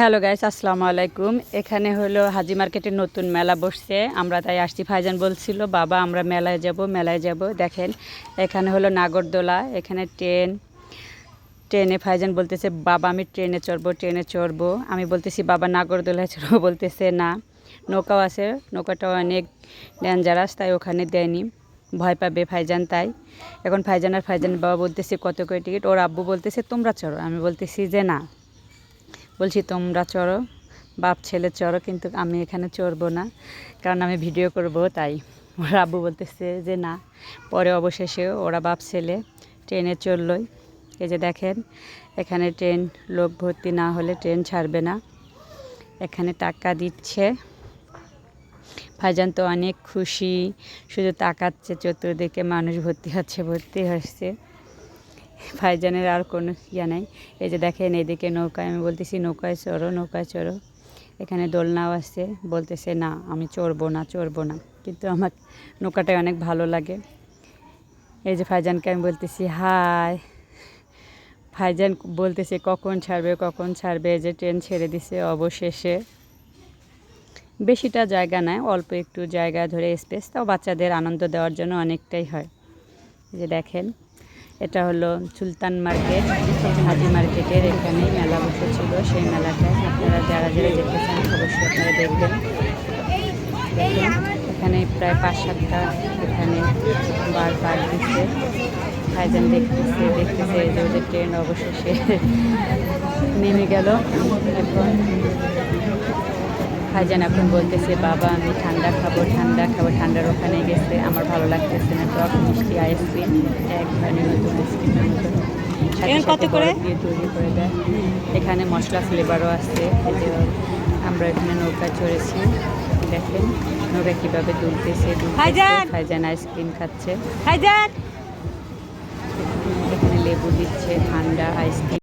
Hello guys, আসসালামু আলাইকুম। এখানে হলো হাজি মার্কেটের নতুন মেলা বসছে। আমরা তাই আসছি। ভাইজান বলছিল বাবা আমরা মেলায় যাব। দেখেন এখানে হলো নাগরদোলা, এখানে ট্রেনে ভাইজান বলতেছে বাবা আমি ট্রেনে চড়বো। আমি বলতেছি বাবা নাগরদোলায় চড়বো, বলতেছে না। নৌকাও আছে, নৌকাটাও অনেক ডেঞ্জারাস, তাই ওখানে দেয়নি, ভয় পাবে ভাইজান। তাই এখন ভাইজান বাবা বলতেছে কত করে টিকিট। ওর আব্বু বলতেছে তোমরা চড়ো, আমি বলতেছি যে না, বলছি তোমরা চড়ো, বাপ ছেলে চড়ো, কিন্তু আমি এখানে চড়বো না, কারণ আমি ভিডিও করব। তাই ওরা আব্বু বলতেছে যে না। পরে অবশেষে ওরা বাপ ছেলে ট্রেনে চড়লই। এই যে দেখেন এখানে ট্রেন, লোক ভর্তি না হলে ট্রেন ছাড়বে না। এখানে টাকা দিচ্ছে। ভাইজান তো অনেক খুশি, শুধু তাকাচ্ছে, চতুর্দিকে মানুষ ভর্তি হচ্ছে। ভাইজানের আর কোনো ইয়া নাই। এই যে দেখেন এদিকে নৌকায়, আমি বলতেছি নৌকায় চড়ো। এখানে দোলনাও আছে, বলতেছে না আমি চড়বো না, কিন্তু আমার নৌকাটায় অনেক ভালো লাগে। এই যে ভাইজানকে আমি বলতেছি হাই। ভাইজান বলতেছে কখন ছাড়বে। এই যে ট্রেন ছেড়ে দিছে অবশেষে। বেশিটা জায়গা নয়, অল্প একটু জায়গা ধরে স্পেস, তাও বাচ্চাদের আনন্দ দেওয়ার জন্য অনেকটাই হয়। এই যে দেখেন এটা হলো সুলতান মার্কেট, হাজি মার্কেটের এখানে মেলা বসেছিল। সেই মেলাটায় আপনারা যারা যেতে চান অবশ্যই আপনারা দেখবেন। দেখুন এখানে প্রায় 5-7টা এখানে বার দিচ্ছে। ভাইজান দেখতেছে এই যে ওদের ট্রেন অবশেষে নেমে গেল। এখন ভাইজান এখন বলতেছে বাবা আমি ঠান্ডা খাবো। ঠান্ডার ওখানে গেছে, আমার ভালো লাগতেছে না। টক মিষ্টি আইসক্রিম, এক ধরনের নতুন আইসক্রিমের মতন কত করে দিয়ে তৈরি করে দেয়। এখানে মশলা ফ্লেভারও আছে। এই যে আমরা এখানে নৌকায় চড়েছি, দেখেন নৌকা কীভাবে দুলতেছে। ভাইজান আইসক্রিম খাচ্ছে। এখানে লেবু দিচ্ছে, ঠান্ডা আইসক্রিম।